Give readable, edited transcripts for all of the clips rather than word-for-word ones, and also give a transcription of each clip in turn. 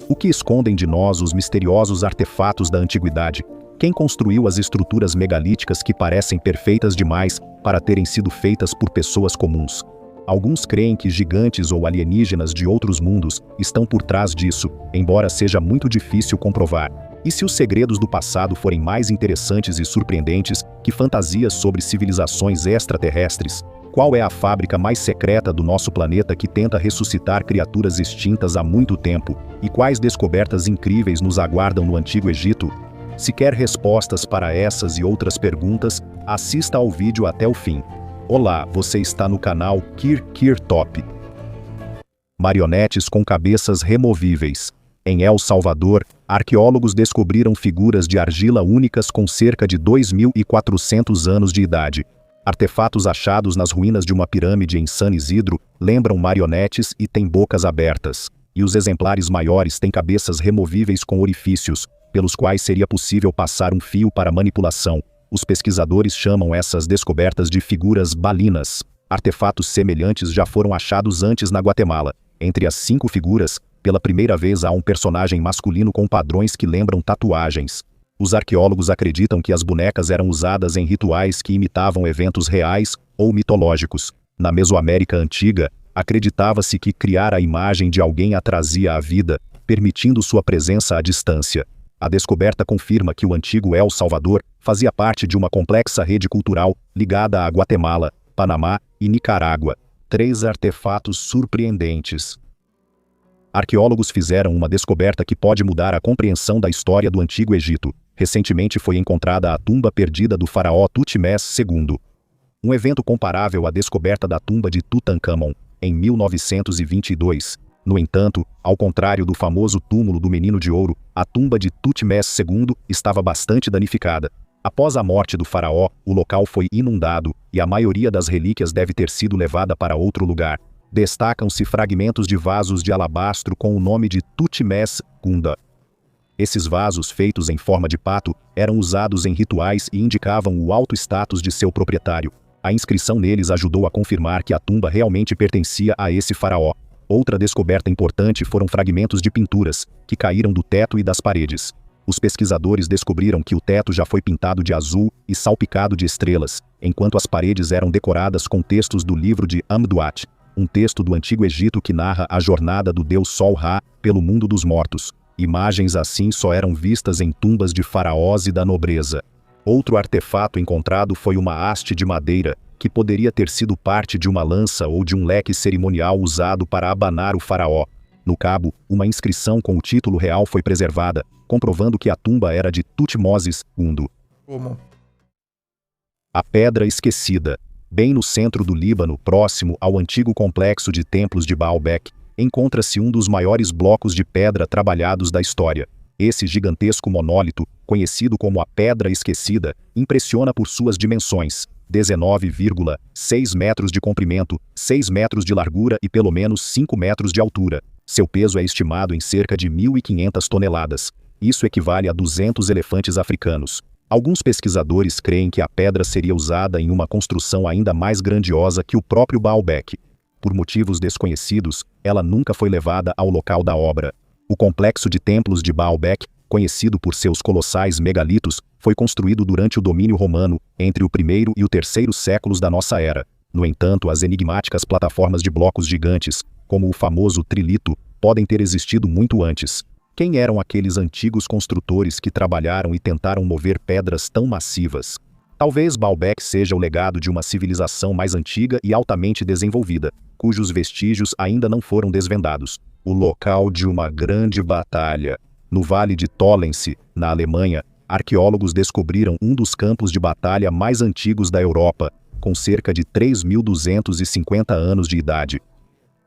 O que escondem de nós os misteriosos artefatos da antiguidade? Quem construiu as estruturas megalíticas que parecem perfeitas demais para terem sido feitas por pessoas comuns? Alguns creem que gigantes ou alienígenas de outros mundos estão por trás disso, embora seja muito difícil comprovar. E se os segredos do passado forem mais interessantes e surpreendentes que fantasias sobre civilizações extraterrestres? Qual é a fábrica mais secreta do nosso planeta que tenta ressuscitar criaturas extintas há muito tempo? E quais descobertas incríveis nos aguardam no Antigo Egito? Se quer respostas para essas e outras perguntas, assista ao vídeo até o fim. Olá, você está no canal Kirkir Top. Marionetes com cabeças removíveis. Em El Salvador, arqueólogos descobriram figuras de argila únicas com cerca de 2.400 anos de idade. Artefatos achados nas ruínas de uma pirâmide em San Isidro lembram marionetes e têm bocas abertas. E os exemplares maiores têm cabeças removíveis com orifícios, pelos quais seria possível passar um fio para manipulação. Os pesquisadores chamam essas descobertas de figuras balinas. Artefatos semelhantes já foram achados antes na Guatemala. Entre as 5 figuras, pela primeira vez há um personagem masculino com padrões que lembram tatuagens. Os arqueólogos acreditam que as bonecas eram usadas em rituais que imitavam eventos reais ou mitológicos. Na Mesoamérica Antiga, acreditava-se que criar a imagem de alguém a trazia à vida, permitindo sua presença à distância. A descoberta confirma que o antigo El Salvador fazia parte de uma complexa rede cultural ligada a Guatemala, Panamá e Nicarágua. 3 artefatos surpreendentes. Arqueólogos fizeram uma descoberta que pode mudar a compreensão da história do Antigo Egito. Recentemente foi encontrada a tumba perdida do faraó Tutmés II. Um evento comparável à descoberta da tumba de Tutankhamon, em 1922. No entanto, ao contrário do famoso túmulo do Menino de Ouro, a tumba de Tutmés II estava bastante danificada. Após a morte do faraó, o local foi inundado, e a maioria das relíquias deve ter sido levada para outro lugar. Destacam-se fragmentos de vasos de alabastro com o nome de Tutmés II. Esses vasos, feitos em forma de pato, eram usados em rituais e indicavam o alto status de seu proprietário. A inscrição neles ajudou a confirmar que a tumba realmente pertencia a esse faraó. Outra descoberta importante foram fragmentos de pinturas, que caíram do teto e das paredes. Os pesquisadores descobriram que o teto já foi pintado de azul e salpicado de estrelas, enquanto as paredes eram decoradas com textos do livro de Amduat, um texto do Antigo Egito que narra a jornada do deus Sol Ra pelo mundo dos mortos. Imagens assim só eram vistas em tumbas de faraós e da nobreza. Outro artefato encontrado foi uma haste de madeira, que poderia ter sido parte de uma lança ou de um leque cerimonial usado para abanar o faraó. No cabo, uma inscrição com o título real foi preservada, comprovando que a tumba era de Tutmoses II. A Pedra Esquecida. Bem no centro do Líbano, próximo ao antigo complexo de templos de Baalbek, encontra-se um dos maiores blocos de pedra trabalhados da história. Esse gigantesco monólito, conhecido como a Pedra Esquecida, impressiona por suas dimensões. 19,6 metros de comprimento, 6 metros de largura e pelo menos 5 metros de altura. Seu peso é estimado em cerca de 1.500 toneladas. Isso equivale a 200 elefantes africanos. Alguns pesquisadores creem que a pedra seria usada em uma construção ainda mais grandiosa que o próprio Baalbek. Por motivos desconhecidos, ela nunca foi levada ao local da obra. O complexo de templos de Baalbek, conhecido por seus colossais megalitos, foi construído durante o domínio romano, entre o I e o III séculos da nossa era. No entanto, as enigmáticas plataformas de blocos gigantes, como o famoso trilito, podem ter existido muito antes. Quem eram aqueles antigos construtores que trabalharam e tentaram mover pedras tão massivas? Talvez Baalbek seja o legado de uma civilização mais antiga e altamente desenvolvida, cujos vestígios ainda não foram desvendados. O local de uma grande batalha. No Vale de Tollensee, na Alemanha, arqueólogos descobriram um dos campos de batalha mais antigos da Europa, com cerca de 3.250 anos de idade.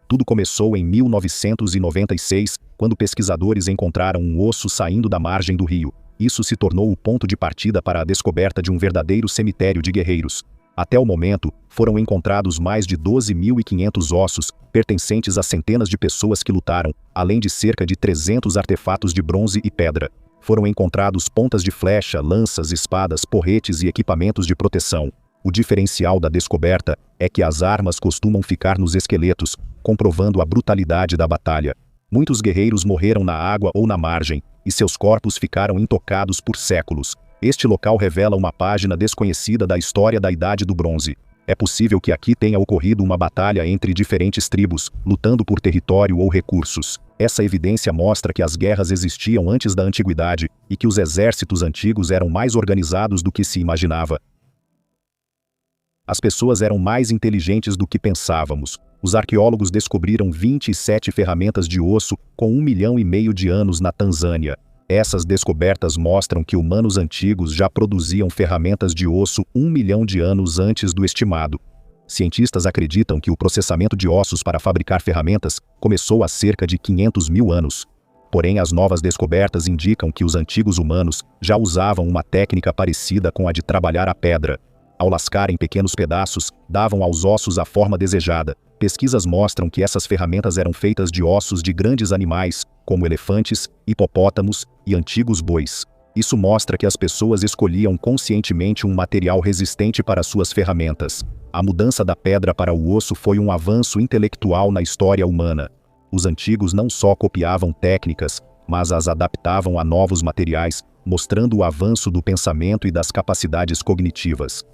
Tudo começou em 1996, quando pesquisadores encontraram um osso saindo da margem do rio. Isso se tornou o ponto de partida para a descoberta de um verdadeiro cemitério de guerreiros. Até o momento, foram encontrados mais de 12.500 ossos, pertencentes a centenas de pessoas que lutaram, além de cerca de 300 artefatos de bronze e pedra. Foram encontrados pontas de flecha, lanças, espadas, porretes e equipamentos de proteção. O diferencial da descoberta é que as armas costumam ficar nos esqueletos, comprovando a brutalidade da batalha. Muitos guerreiros morreram na água ou na margem, e seus corpos ficaram intocados por séculos. Este local revela uma página desconhecida da história da Idade do Bronze. É possível que aqui tenha ocorrido uma batalha entre diferentes tribos, lutando por território ou recursos. Essa evidência mostra que as guerras existiam antes da antiguidade e que os exércitos antigos eram mais organizados do que se imaginava. As pessoas eram mais inteligentes do que pensávamos. Os arqueólogos descobriram 27 ferramentas de osso com 1,5 milhão de anos na Tanzânia. Essas descobertas mostram que humanos antigos já produziam ferramentas de osso 1 milhão de anos antes do estimado. Cientistas acreditam que o processamento de ossos para fabricar ferramentas começou há cerca de 500 mil anos. Porém, as novas descobertas indicam que os antigos humanos já usavam uma técnica parecida com a de trabalhar a pedra. Ao lascar em pequenos pedaços, davam aos ossos a forma desejada. Pesquisas mostram que essas ferramentas eram feitas de ossos de grandes animais, como elefantes, hipopótamos e antigos bois. Isso mostra que as pessoas escolhiam conscientemente um material resistente para suas ferramentas. A mudança da pedra para o osso foi um avanço intelectual na história humana. Os antigos não só copiavam técnicas, mas as adaptavam a novos materiais, mostrando o avanço do pensamento e das capacidades cognitivas.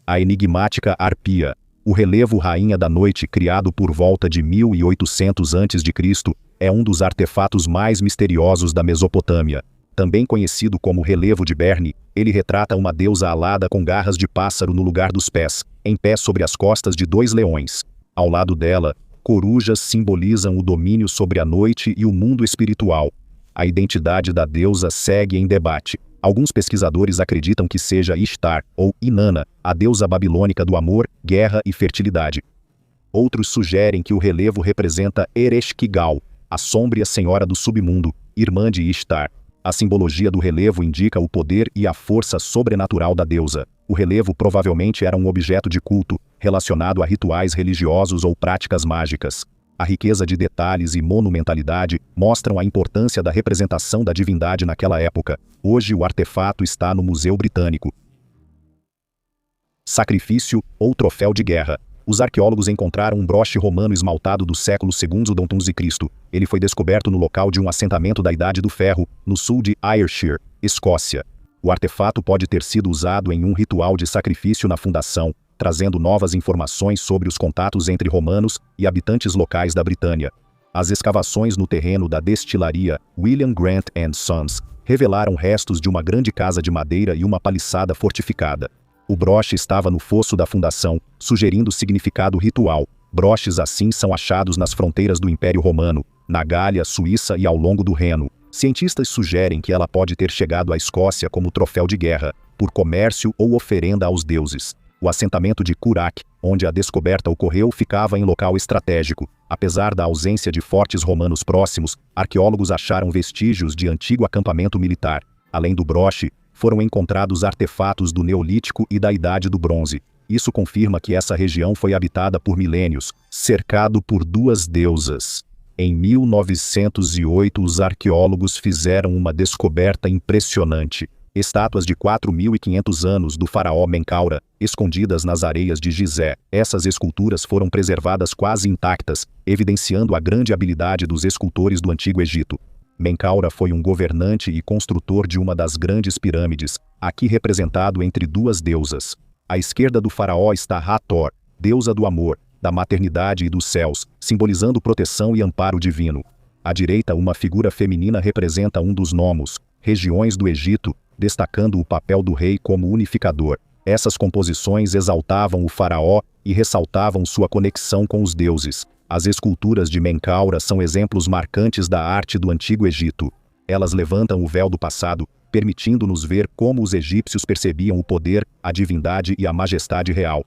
A enigmática Harpia. O relevo Rainha da Noite, criado por volta de 1800 a.C., é um dos artefatos mais misteriosos da Mesopotâmia. Também conhecido como relevo de Berne, ele retrata uma deusa alada com garras de pássaro no lugar dos pés, em pé sobre as costas de 2 leões. Ao lado dela, corujas simbolizam o domínio sobre a noite e o mundo espiritual. A identidade da deusa segue em debate. Alguns pesquisadores acreditam que seja Ishtar, ou Inanna, a deusa babilônica do amor, guerra e fertilidade. Outros sugerem que o relevo representa Ereshkigal, a sombria senhora do submundo, irmã de Ishtar. A simbologia do relevo indica o poder e a força sobrenatural da deusa. O relevo provavelmente era um objeto de culto, relacionado a rituais religiosos ou práticas mágicas. A riqueza de detalhes e monumentalidade mostram a importância da representação da divindade naquela época. Hoje o artefato está no Museu Britânico. Sacrifício ou troféu de guerra. Os arqueólogos encontraram um broche romano esmaltado do século II d.C. Ele foi descoberto no local de um assentamento da Idade do Ferro, no sul de Ayrshire, Escócia. O artefato pode ter sido usado em um ritual de sacrifício na fundação, trazendo novas informações sobre os contatos entre romanos e habitantes locais da Britânia. As escavações no terreno da destilaria William Grant & Sons revelaram restos de uma grande casa de madeira e uma paliçada fortificada. O broche estava no fosso da fundação, sugerindo significado ritual. Broches assim são achados nas fronteiras do Império Romano, na Gália, Suíça e ao longo do Reno. Cientistas sugerem que ela pode ter chegado à Escócia como troféu de guerra, por comércio ou oferenda aos deuses. O assentamento de Curac, onde a descoberta ocorreu, ficava em local estratégico. Apesar da ausência de fortes romanos próximos, arqueólogos acharam vestígios de antigo acampamento militar. Além do broche, foram encontrados artefatos do Neolítico e da Idade do Bronze. Isso confirma que essa região foi habitada por milênios, cercado por 2 deusas. Em 1908, os arqueólogos fizeram uma descoberta impressionante. Estátuas de 4.500 anos do faraó Menkaura, escondidas nas areias de Gizé. Essas esculturas foram preservadas quase intactas, evidenciando a grande habilidade dos escultores do Antigo Egito. Menkaura foi um governante e construtor de uma das grandes pirâmides, aqui representado entre 2 deusas. À esquerda do faraó está Hathor, deusa do amor, da maternidade e dos céus, simbolizando proteção e amparo divino. À direita, uma figura feminina representa um dos nomos, regiões do Egito, destacando o papel do rei como unificador. Essas composições exaltavam o faraó e ressaltavam sua conexão com os deuses. As esculturas de Menkaura são exemplos marcantes da arte do Antigo Egito. Elas levantam o véu do passado, permitindo-nos ver como os egípcios percebiam o poder, a divindade e a majestade real.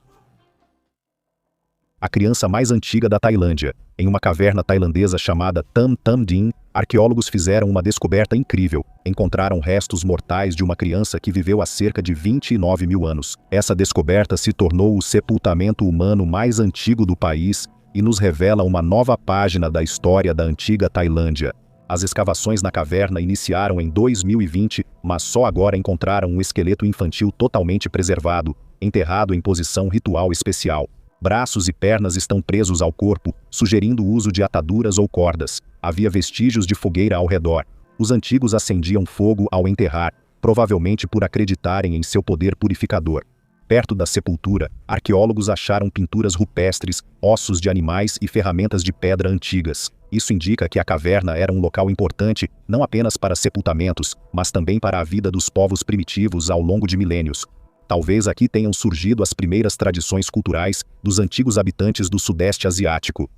A criança mais antiga da Tailândia. Em uma caverna tailandesa chamada Tham Tham Dinh, arqueólogos fizeram uma descoberta incrível. Encontraram restos mortais de uma criança que viveu há cerca de 29 mil anos. Essa descoberta se tornou o sepultamento humano mais antigo do país e nos revela uma nova página da história da antiga Tailândia. As escavações na caverna iniciaram em 2020, mas só agora encontraram um esqueleto infantil totalmente preservado, enterrado em posição ritual especial. Braços e pernas estão presos ao corpo, sugerindo o uso de ataduras ou cordas. Havia vestígios de fogueira ao redor. Os antigos acendiam fogo ao enterrar, provavelmente por acreditarem em seu poder purificador. Perto da sepultura, arqueólogos acharam pinturas rupestres, ossos de animais e ferramentas de pedra antigas. Isso indica que a caverna era um local importante, não apenas para sepultamentos, mas também para a vida dos povos primitivos ao longo de milênios. Talvez aqui tenham surgido as primeiras tradições culturais dos antigos habitantes do Sudeste Asiático.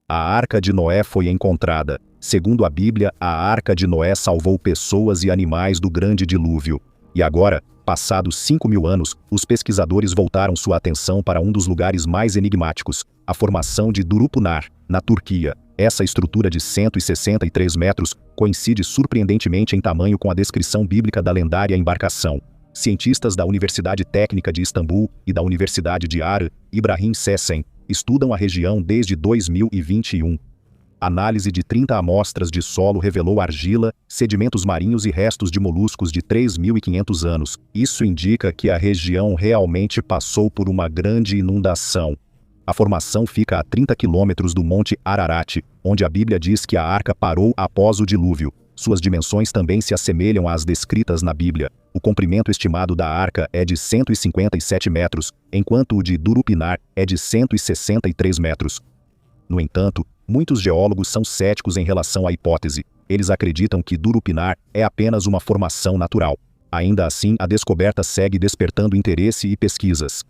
A Arca de Noé foi encontrada. Segundo a Bíblia, a Arca de Noé salvou pessoas e animais do grande dilúvio. E agora, passados 5.000 anos, os pesquisadores voltaram sua atenção para um dos lugares mais enigmáticos, a formação de Durupunar, na Turquia. Essa estrutura de 163 metros coincide surpreendentemente em tamanho com a descrição bíblica da lendária embarcação. Cientistas da Universidade Técnica de Istambul e da Universidade de Ar, Ibrahim Sessen, estudam a região desde 2021. Análise de 30 amostras de solo revelou argila, sedimentos marinhos e restos de moluscos de 3.500 anos. Isso indica que a região realmente passou por uma grande inundação. A formação fica a 30 quilômetros do Monte Ararat, onde a Bíblia diz que a arca parou após o dilúvio. Suas dimensões também se assemelham às descritas na Bíblia. O comprimento estimado da arca é de 157 metros, enquanto o de Durupinar é de 163 metros. No entanto, muitos geólogos são céticos em relação à hipótese. Eles acreditam que Durupinar é apenas uma formação natural. Ainda assim, a descoberta segue despertando interesse e pesquisas.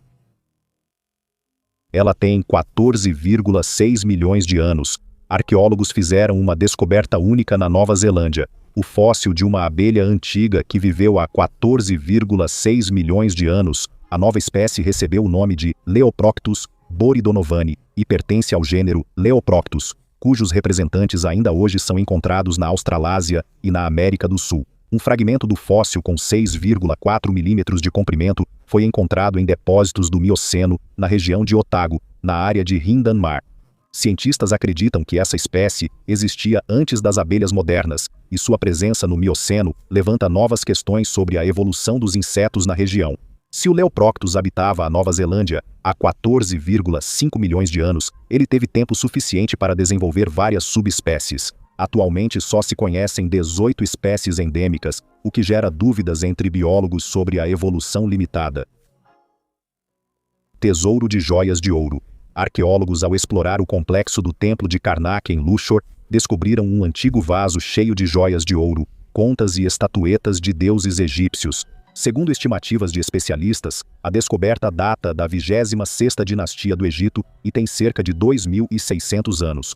Ela tem 14,6 milhões de anos. Arqueólogos fizeram uma descoberta única na Nova Zelândia. O fóssil de uma abelha antiga que viveu há 14,6 milhões de anos. A nova espécie recebeu o nome de Leoproctus boridonovani e pertence ao gênero Leoproctus, cujos representantes ainda hoje são encontrados na Australásia e na América do Sul. Um fragmento do fóssil com 6,4 milímetros de comprimento foi encontrado em depósitos do Mioceno, na região de Otago, na área de Hindenmar. Cientistas acreditam que essa espécie existia antes das abelhas modernas, e sua presença no Mioceno levanta novas questões sobre a evolução dos insetos na região. Se o Leoproctus habitava a Nova Zelândia há 14,5 milhões de anos, ele teve tempo suficiente para desenvolver várias subespécies. Atualmente só se conhecem 18 espécies endêmicas, o que gera dúvidas entre biólogos sobre a evolução limitada. Tesouro de joias de ouro. Arqueólogos, ao explorar o complexo do Templo de Karnak em Luxor, descobriram um antigo vaso cheio de joias de ouro, contas e estatuetas de deuses egípcios. Segundo estimativas de especialistas, a descoberta data da 26ª dinastia do Egito e tem cerca de 2.600 anos.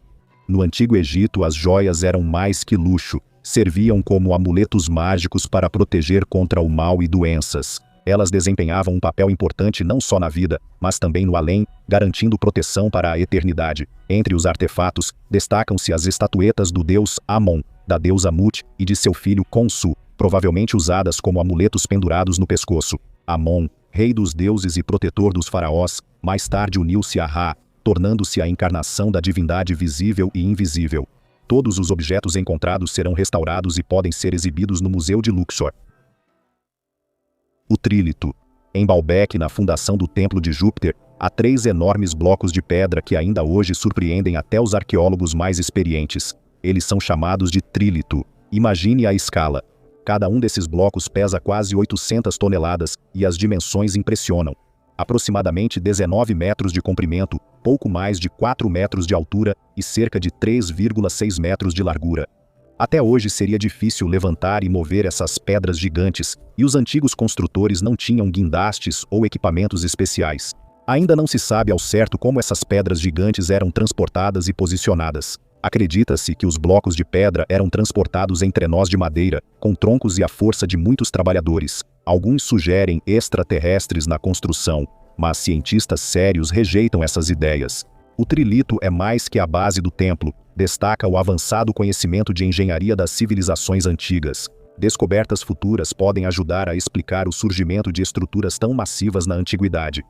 No Antigo Egito, as joias eram mais que luxo, serviam como amuletos mágicos para proteger contra o mal e doenças. Elas desempenhavam um papel importante não só na vida, mas também no além, garantindo proteção para a eternidade. Entre os artefatos, destacam-se as estatuetas do deus Amon, da deusa Mut e de seu filho Khonsu, provavelmente usadas como amuletos pendurados no pescoço. Amon, rei dos deuses e protetor dos faraós, mais tarde uniu-se a Ra, tornando-se a encarnação da divindade visível e invisível. Todos os objetos encontrados serão restaurados e podem ser exibidos no Museu de Luxor. O Trílito. Em Baalbek, na fundação do Templo de Júpiter, há 3 enormes blocos de pedra que ainda hoje surpreendem até os arqueólogos mais experientes. Eles são chamados de trílito. Imagine a escala. Cada um desses blocos pesa quase 800 toneladas e as dimensões impressionam. Aproximadamente 19 metros de comprimento, pouco mais de 4 metros de altura e cerca de 3,6 metros de largura. Até hoje seria difícil levantar e mover essas pedras gigantes, e os antigos construtores não tinham guindastes ou equipamentos especiais. Ainda não se sabe ao certo como essas pedras gigantes eram transportadas e posicionadas. Acredita-se que os blocos de pedra eram transportados em trenós de madeira, com troncos e a força de muitos trabalhadores. Alguns sugerem extraterrestres na construção, mas cientistas sérios rejeitam essas ideias. O trilito é mais que a base do templo, destaca o avançado conhecimento de engenharia das civilizações antigas. Descobertas futuras podem ajudar a explicar o surgimento de estruturas tão massivas na antiguidade.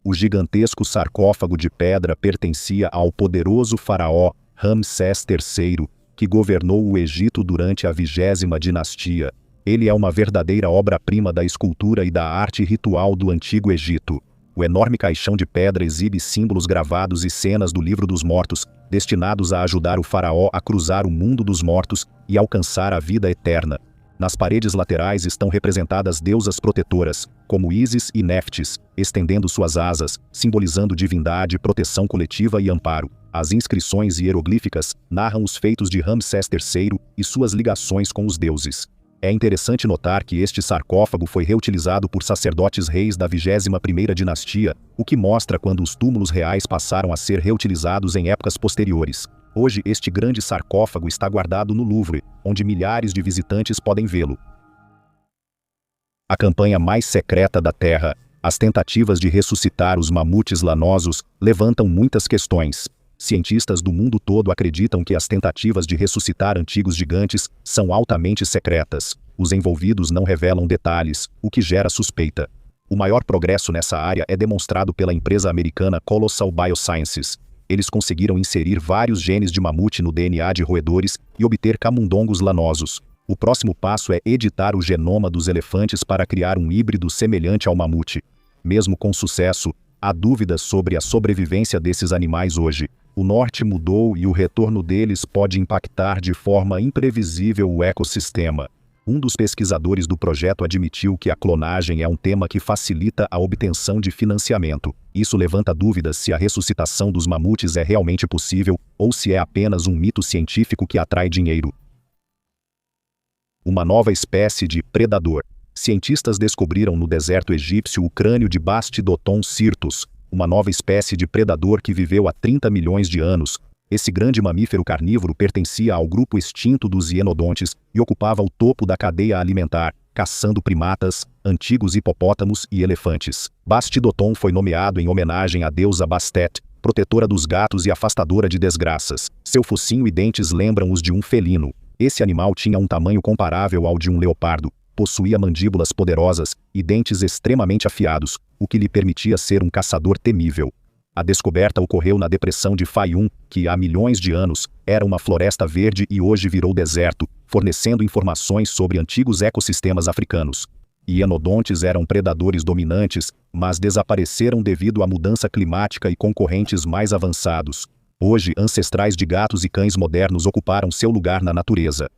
O gigantesco sarcófago de pedra pertencia ao poderoso faraó Ramsés III, que governou o Egito durante a 20ª dinastia. Ele é uma verdadeira obra-prima da escultura e da arte ritual do Antigo Egito. O enorme caixão de pedra exibe símbolos gravados e cenas do Livro dos Mortos, destinados a ajudar o faraó a cruzar o mundo dos mortos e alcançar a vida eterna. Nas paredes laterais estão representadas deusas protetoras, como Ísis e Néftis, estendendo suas asas, simbolizando divindade, proteção coletiva e amparo. As inscrições hieroglíficas narram os feitos de Ramsés III e suas ligações com os deuses. É interessante notar que este sarcófago foi reutilizado por sacerdotes reis da 21ª dinastia, o que mostra quando os túmulos reais passaram a ser reutilizados em épocas posteriores. Hoje este grande sarcófago está guardado no Louvre, onde milhares de visitantes podem vê-lo. A campanha mais secreta da Terra, as tentativas de ressuscitar os mamutes lanosos, levantam muitas questões. Cientistas do mundo todo acreditam que as tentativas de ressuscitar antigos gigantes são altamente secretas. Os envolvidos não revelam detalhes, o que gera suspeita. O maior progresso nessa área é demonstrado pela empresa americana Colossal Biosciences. Eles conseguiram inserir vários genes de mamute no DNA de roedores e obter camundongos lanosos. O próximo passo é editar o genoma dos elefantes para criar um híbrido semelhante ao mamute. Mesmo com sucesso, há dúvidas sobre a sobrevivência desses animais hoje. O norte mudou e o retorno deles pode impactar de forma imprevisível o ecossistema. Um dos pesquisadores do projeto admitiu que a clonagem é um tema que facilita a obtenção de financiamento. Isso levanta dúvidas se a ressuscitação dos mamutes é realmente possível ou se é apenas um mito científico que atrai dinheiro. Uma nova espécie de predador. Cientistas descobriram no deserto egípcio o crânio de Bastidoton cirtus, uma nova espécie de predador que viveu há 30 milhões de anos. Esse grande mamífero carnívoro pertencia ao grupo extinto dos hienodontes e ocupava o topo da cadeia alimentar, caçando primatas, antigos hipopótamos e elefantes. Bastidoton foi nomeado em homenagem à deusa Bastet, protetora dos gatos e afastadora de desgraças. Seu focinho e dentes lembram os de um felino. Esse animal tinha um tamanho comparável ao de um leopardo, possuía mandíbulas poderosas e dentes extremamente afiados, o que lhe permitia ser um caçador temível. A descoberta ocorreu na depressão de Fayum, que há milhões de anos era uma floresta verde e hoje virou deserto, fornecendo informações sobre antigos ecossistemas africanos. Hienodontes eram predadores dominantes, mas desapareceram devido à mudança climática e concorrentes mais avançados. Hoje, ancestrais de gatos e cães modernos ocuparam seu lugar na natureza.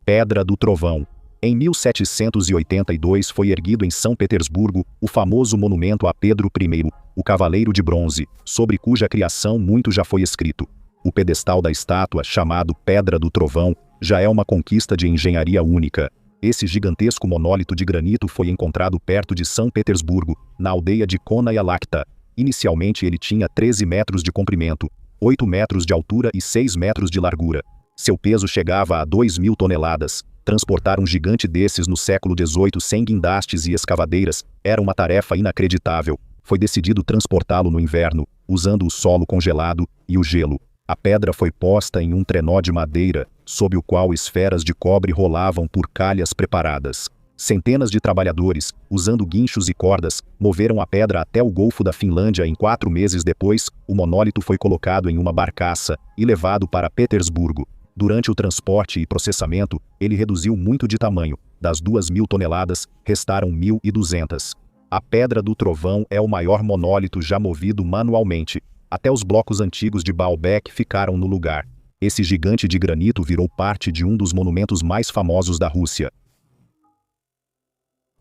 Pedra do Trovão. Em 1782 foi erguido em São Petersburgo o famoso monumento a Pedro I, o Cavaleiro de Bronze, sobre cuja criação muito já foi escrito. O pedestal da estátua, chamado Pedra do Trovão, já é uma conquista de engenharia única. Esse gigantesco monólito de granito foi encontrado perto de São Petersburgo, na aldeia de Konaya Lakhta. Inicialmente ele tinha 13 metros de comprimento, 8 metros de altura e 6 metros de largura. Seu peso chegava a 2.000 toneladas. Transportar um gigante desses no século XVIII sem guindastes e escavadeiras era uma tarefa inacreditável. Foi decidido transportá-lo no inverno, usando o solo congelado e o gelo. A pedra foi posta em um trenó de madeira, sob o qual esferas de cobre rolavam por calhas preparadas. Centenas de trabalhadores, usando guinchos e cordas, moveram a pedra até o Golfo da Finlândia e 4 meses depois, o monólito foi colocado em uma barcaça e levado para Petersburgo. Durante o transporte e processamento, ele reduziu muito de tamanho. Das 2.000 toneladas, restaram 1.200. A Pedra do Trovão é o maior monólito já movido manualmente. Até os blocos antigos de Baalbek ficaram no lugar. Esse gigante de granito virou parte de um dos monumentos mais famosos da Rússia.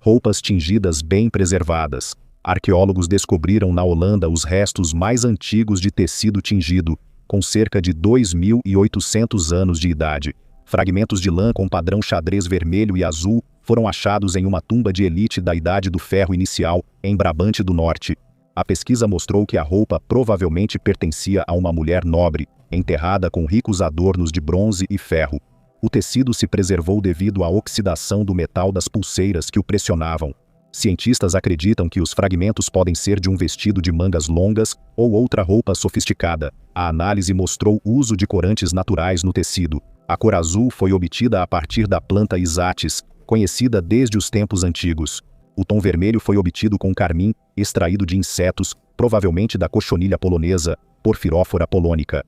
Roupas tingidas bem preservadas. Arqueólogos descobriram na Holanda os restos mais antigos de tecido tingido, com cerca de 2.800 anos de idade. Fragmentos de lã com padrão xadrez vermelho e azul foram achados em uma tumba de elite da Idade do Ferro Inicial, em Brabante do Norte. A pesquisa mostrou que a roupa provavelmente pertencia a uma mulher nobre, enterrada com ricos adornos de bronze e ferro. O tecido se preservou devido à oxidação do metal das pulseiras que o pressionavam. Cientistas acreditam que os fragmentos podem ser de um vestido de mangas longas ou outra roupa sofisticada. A análise mostrou o uso de corantes naturais no tecido. A cor azul foi obtida a partir da planta Isatis, conhecida desde os tempos antigos. O tom vermelho foi obtido com carmim, extraído de insetos, provavelmente da cochonilha polonesa, Porphyrophora polonica.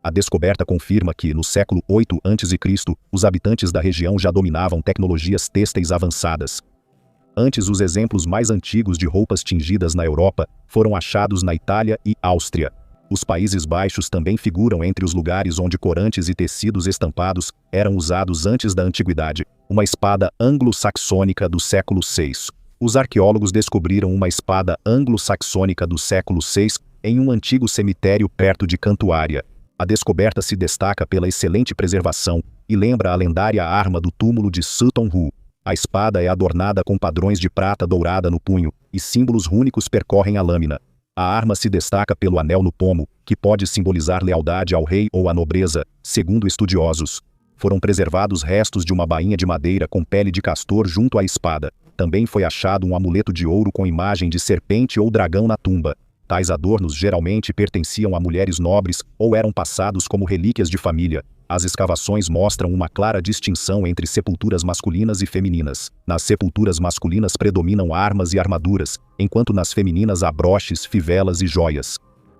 A descoberta confirma que, no século 8 a.C., os habitantes da região já dominavam tecnologias têxteis avançadas. Antes, os exemplos mais antigos de roupas tingidas na Europa foram achados na Itália e Áustria. Os Países Baixos também figuram entre os lugares onde corantes e tecidos estampados eram usados antes da Antiguidade. Uma espada anglo-saxônica do século VI. Os arqueólogos descobriram uma espada anglo-saxônica do século VI em um antigo cemitério perto de Cantuária. A descoberta se destaca pela excelente preservação e lembra a lendária arma do túmulo de Sutton Hoo. A espada é adornada com padrões de prata dourada no punho, e símbolos rúnicos percorrem a lâmina. A arma se destaca pelo anel no pomo, que pode simbolizar lealdade ao rei ou à nobreza, segundo estudiosos. Foram preservados restos de uma bainha de madeira com pele de castor junto à espada. Também foi achado um amuleto de ouro com imagem de serpente ou dragão na tumba. Tais adornos geralmente pertenciam a mulheres nobres ou eram passados como relíquias de família. As escavações mostram uma clara distinção entre sepulturas masculinas e femininas. Nas sepulturas masculinas predominam armas e armaduras, enquanto nas femininas há broches, fivelas e joias.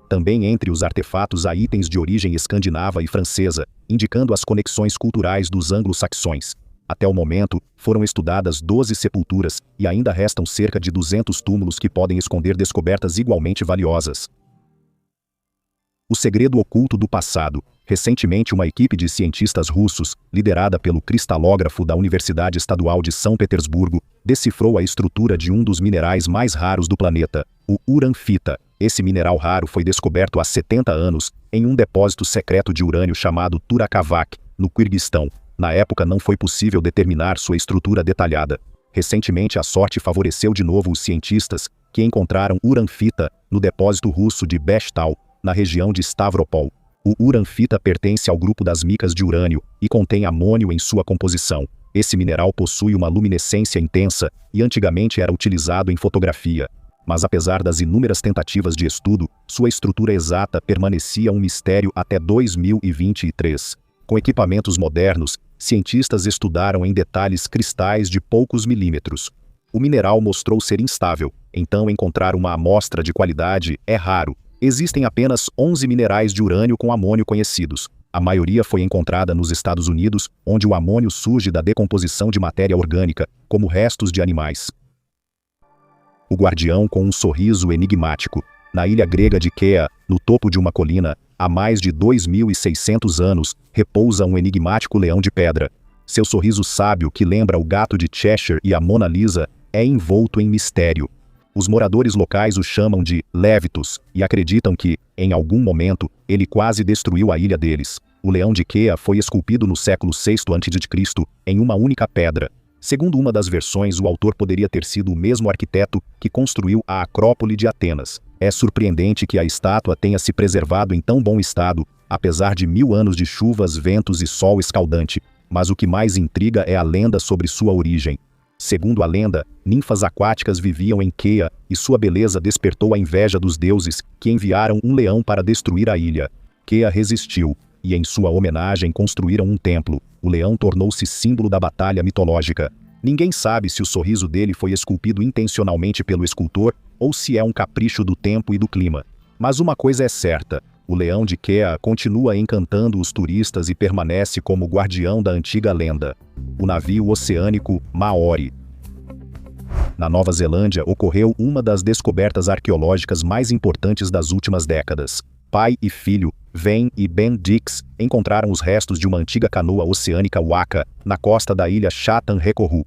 Também entre os artefatos há itens de origem escandinava e francesa, indicando as conexões culturais dos anglo-saxões. Até o momento, foram estudadas 12 sepulturas, e ainda restam cerca de 200 túmulos que podem esconder descobertas igualmente valiosas. O segredo oculto do passado. Recentemente, uma equipe de cientistas russos, liderada pelo cristalógrafo da Universidade Estadual de São Petersburgo, decifrou a estrutura de um dos minerais mais raros do planeta, o uranfita. Esse mineral raro foi descoberto há 70 anos, em um depósito secreto de urânio chamado Turakhavak, no Quirguistão. Na época não foi possível determinar sua estrutura detalhada. Recentemente a sorte favoreceu de novo os cientistas, que encontraram uranfita no depósito russo de Bechtal, na região de Stavropol. O uranfita pertence ao grupo das micas de urânio e contém amônio em sua composição. Esse mineral possui uma luminescência intensa e antigamente era utilizado em fotografia. Mas apesar das inúmeras tentativas de estudo, sua estrutura exata permanecia um mistério até 2023. Com equipamentos modernos, cientistas estudaram em detalhes cristais de poucos milímetros. O mineral mostrou ser instável, então encontrar uma amostra de qualidade é raro. Existem apenas 11 minerais de urânio com amônio conhecidos. A maioria foi encontrada nos Estados Unidos, onde o amônio surge da decomposição de matéria orgânica, como restos de animais. O guardião com um sorriso enigmático. Na ilha grega de Quea, no topo de uma colina, há mais de 2.600 anos, repousa um enigmático leão de pedra. Seu sorriso sábio, que lembra o gato de Cheshire e a Mona Lisa, é envolto em mistério. Os moradores locais o chamam de Lévitos e acreditam que, em algum momento, ele quase destruiu a ilha deles. O leão de Quea foi esculpido no século VI a.C. em uma única pedra. Segundo uma das versões, o autor poderia ter sido o mesmo arquiteto que construiu a Acrópole de Atenas. É surpreendente que a estátua tenha se preservado em tão bom estado, apesar de 1000 anos de chuvas, ventos e sol escaldante. Mas o que mais intriga é a lenda sobre sua origem. Segundo a lenda, ninfas aquáticas viviam em Quea e sua beleza despertou a inveja dos deuses, que enviaram um leão para destruir a ilha. Quea resistiu, e em sua homenagem construíram um templo. O leão tornou-se símbolo da batalha mitológica. Ninguém sabe se o sorriso dele foi esculpido intencionalmente pelo escultor ou se é um capricho do tempo e do clima. Mas uma coisa é certa, o leão de Quea continua encantando os turistas e permanece como guardião da antiga lenda. O navio oceânico Maori. Na Nova Zelândia ocorreu uma das descobertas arqueológicas mais importantes das últimas décadas. Pai e filho, Ven e Ben Dix, encontraram os restos de uma antiga canoa oceânica Waka, na costa da ilha Chatham Rekohu.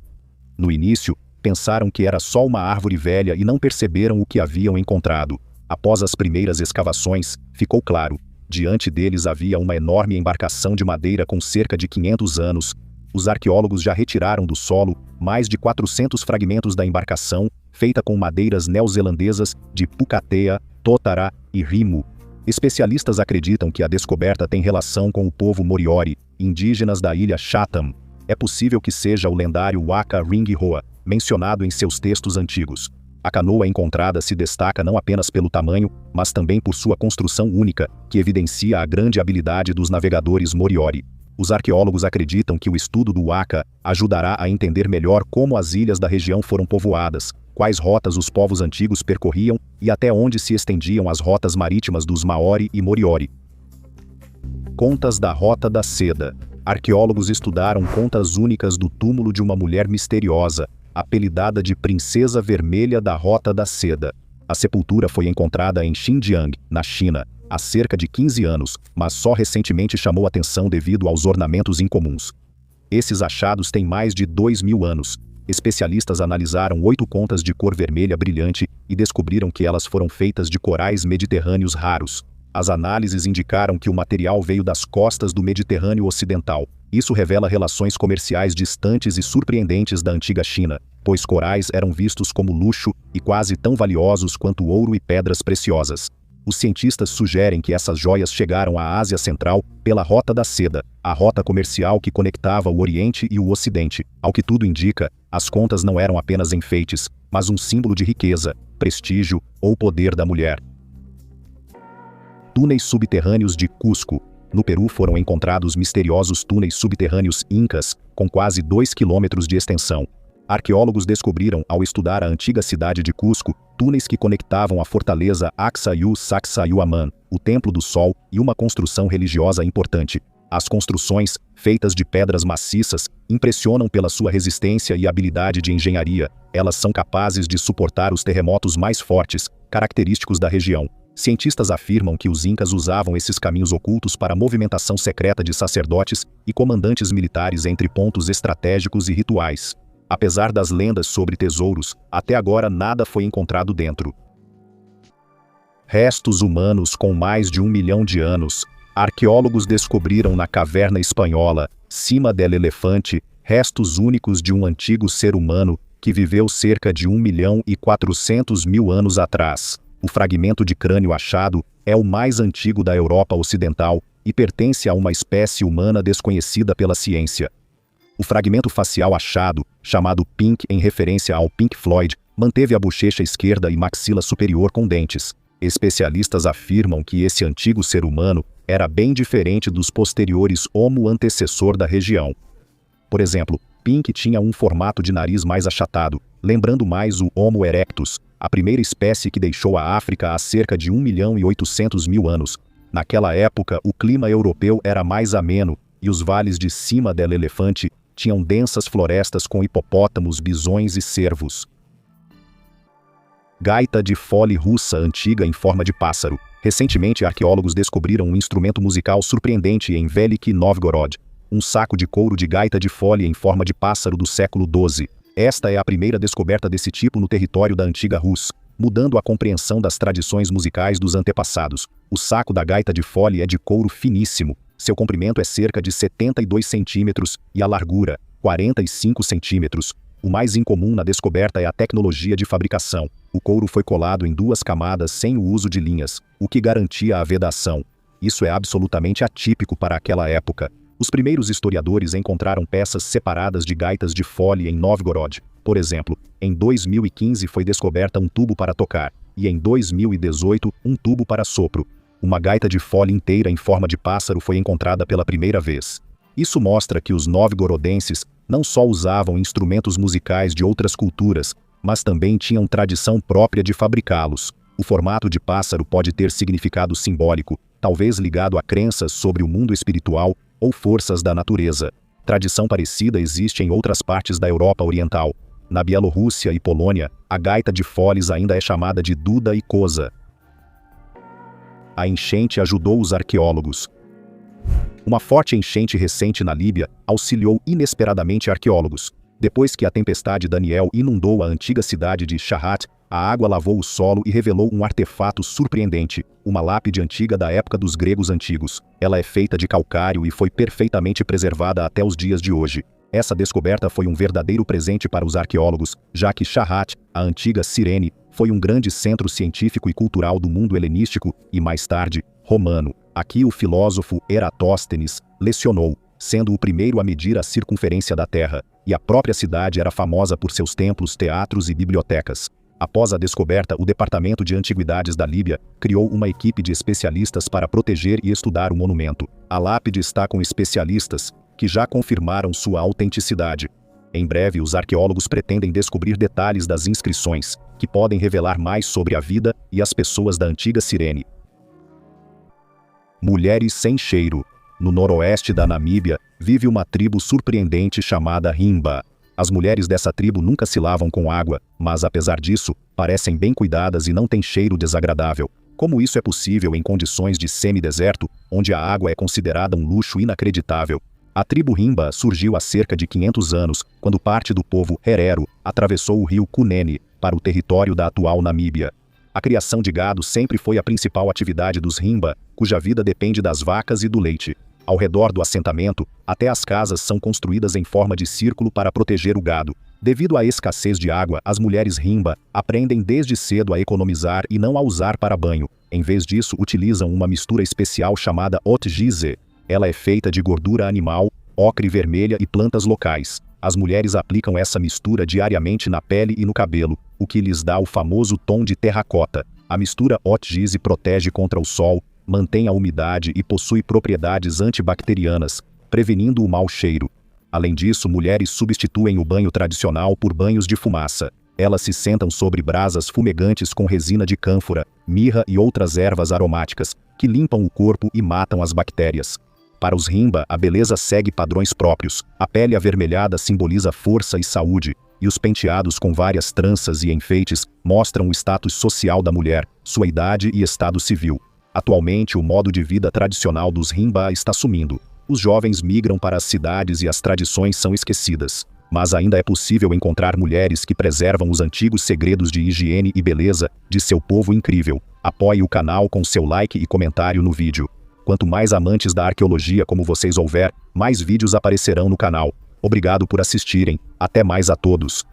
No início, pensaram que era só uma árvore velha e não perceberam o que haviam encontrado. Após as primeiras escavações, ficou claro. Diante deles havia uma enorme embarcação de madeira com cerca de 500 anos. Os arqueólogos já retiraram do solo mais de 400 fragmentos da embarcação, feita com madeiras neozelandesas de pucatea, totara e rimu. Especialistas acreditam que a descoberta tem relação com o povo Moriori, indígenas da ilha Chatham. É possível que seja o lendário Waka Ringiroa, mencionado em seus textos antigos. A canoa encontrada se destaca não apenas pelo tamanho, mas também por sua construção única, que evidencia a grande habilidade dos navegadores Moriori. Os arqueólogos acreditam que o estudo do Waka ajudará a entender melhor como as ilhas da região foram povoadas, quais rotas os povos antigos percorriam e até onde se estendiam as rotas marítimas dos Maori e Moriori. Contas da Rota da Seda. Arqueólogos estudaram contas únicas do túmulo de uma mulher misteriosa, apelidada de Princesa Vermelha da Rota da Seda. A sepultura foi encontrada em Xinjiang, na China, há cerca de 15 anos, mas só recentemente chamou atenção devido aos ornamentos incomuns. Esses achados têm mais de 2.000 anos. Especialistas analisaram 8 contas de cor vermelha brilhante e descobriram que elas foram feitas de corais mediterrâneos raros. As análises indicaram que o material veio das costas do Mediterrâneo Ocidental. Isso revela relações comerciais distantes e surpreendentes da antiga China, pois corais eram vistos como luxo e quase tão valiosos quanto ouro e pedras preciosas. Os cientistas sugerem que essas joias chegaram à Ásia Central pela Rota da Seda, a rota comercial que conectava o Oriente e o Ocidente. Ao que tudo indica, as contas não eram apenas enfeites, mas um símbolo de riqueza, prestígio ou poder da mulher. Túneis subterrâneos de Cusco. No Peru foram encontrados misteriosos túneis subterrâneos incas, com quase 2 quilômetros de extensão. Arqueólogos descobriram, ao estudar a antiga cidade de Cusco, túneis que conectavam a fortaleza Axayú-Sacsayhuamán, o Templo do Sol e uma construção religiosa importante. As construções, feitas de pedras maciças, impressionam pela sua resistência e habilidade de engenharia. Elas são capazes de suportar os terremotos mais fortes, característicos da região. Cientistas afirmam que os incas usavam esses caminhos ocultos para a movimentação secreta de sacerdotes e comandantes militares entre pontos estratégicos e rituais. Apesar das lendas sobre tesouros, até agora nada foi encontrado dentro. Restos humanos com mais de 1 milhão de anos. Arqueólogos descobriram na caverna espanhola, Cima del Elefante, restos únicos de um antigo ser humano que viveu cerca de 1.400.000 anos atrás. O fragmento de crânio achado é o mais antigo da Europa Ocidental e pertence a uma espécie humana desconhecida pela ciência. O fragmento facial achado, chamado Pink em referência ao Pink Floyd, manteve a bochecha esquerda e maxila superior com dentes. Especialistas afirmam que esse antigo ser humano era bem diferente dos posteriores Homo antecessor da região. Por exemplo, Pink tinha um formato de nariz mais achatado, lembrando mais o Homo erectus, a primeira espécie que deixou a África há cerca de 1.800.000 anos. Naquela época, o clima europeu era mais ameno, e os vales de Cima del Elefante tinham densas florestas com hipopótamos, bisões e cervos. Gaita de fole russa antiga em forma de pássaro. Recentemente, arqueólogos descobriram um instrumento musical surpreendente em Veliki Novgorod, um saco de couro de gaita de fole em forma de pássaro do século XII. Esta é a primeira descoberta desse tipo no território da antiga Rus, mudando a compreensão das tradições musicais dos antepassados. O saco da gaita de fole é de couro finíssimo. Seu comprimento é cerca de 72 centímetros e a largura, 45 centímetros. O mais incomum na descoberta é a tecnologia de fabricação. O couro foi colado em 2 camadas sem o uso de linhas, o que garantia a vedação. Isso é absolutamente atípico para aquela época. Os primeiros historiadores encontraram peças separadas de gaitas de fole em Novgorod. Por exemplo, em 2015 foi descoberta um tubo para tocar, e em 2018 um tubo para sopro. Uma gaita de fole inteira em forma de pássaro foi encontrada pela primeira vez. Isso mostra que os novgorodenses não só usavam instrumentos musicais de outras culturas, mas também tinham tradição própria de fabricá-los. O formato de pássaro pode ter significado simbólico, talvez ligado a crenças sobre o mundo espiritual ou forças da natureza. Tradição parecida existe em outras partes da Europa Oriental. Na Bielorrússia e Polônia, a gaita de foles ainda é chamada de duda e koza. A enchente ajudou os arqueólogos. Uma forte enchente recente na Líbia auxiliou inesperadamente arqueólogos. Depois que a tempestade Daniel inundou a antiga cidade de Shahat, a água lavou o solo e revelou um artefato surpreendente, uma lápide antiga da época dos gregos antigos. Ela é feita de calcário e foi perfeitamente preservada até os dias de hoje. Essa descoberta foi um verdadeiro presente para os arqueólogos, já que Shahat, a antiga Cirene, foi um grande centro científico e cultural do mundo helenístico e, mais tarde, romano. Aqui o filósofo Eratóstenes lecionou, sendo o primeiro a medir a circunferência da Terra, e a própria cidade era famosa por seus templos, teatros e bibliotecas. Após a descoberta, o Departamento de Antiguidades da Líbia criou uma equipe de especialistas para proteger e estudar o monumento. A lápide está com especialistas, que já confirmaram sua autenticidade. Em breve, os arqueólogos pretendem descobrir detalhes das inscrições, que podem revelar mais sobre a vida e as pessoas da antiga Cirene. Mulheres sem cheiro. No noroeste da Namíbia, vive uma tribo surpreendente chamada Himba. As mulheres dessa tribo nunca se lavam com água, mas apesar disso, parecem bem cuidadas e não têm cheiro desagradável. Como isso é possível em condições de semideserto, onde a água é considerada um luxo inacreditável? A tribo Himba surgiu há cerca de 500 anos, quando parte do povo Herero atravessou o rio Kunene para o território da atual Namíbia. A criação de gado sempre foi a principal atividade dos Himba, cuja vida depende das vacas e do leite. Ao redor do assentamento, até as casas são construídas em forma de círculo para proteger o gado. Devido à escassez de água, as mulheres Himba aprendem desde cedo a economizar e não a usar para banho. Em vez disso, utilizam uma mistura especial chamada Otgize. Ela é feita de gordura animal, ocre vermelha e plantas locais. As mulheres aplicam essa mistura diariamente na pele e no cabelo, o que lhes dá o famoso tom de terracota. A mistura Otgize protege contra o sol, mantém a umidade e possui propriedades antibacterianas, prevenindo o mau cheiro. Além disso, mulheres substituem o banho tradicional por banhos de fumaça. Elas se sentam sobre brasas fumegantes com resina de cânfora, mirra e outras ervas aromáticas, que limpam o corpo e matam as bactérias. Para os Himba, a beleza segue padrões próprios. A pele avermelhada simboliza força e saúde, e os penteados com várias tranças e enfeites mostram o status social da mulher, sua idade e estado civil. Atualmente, o modo de vida tradicional dos Himba está sumindo. Os jovens migram para as cidades e as tradições são esquecidas. Mas ainda é possível encontrar mulheres que preservam os antigos segredos de higiene e beleza de seu povo incrível. Apoie o canal com seu like e comentário no vídeo. Quanto mais amantes da arqueologia como vocês houver, mais vídeos aparecerão no canal. Obrigado por assistirem. Até mais a todos.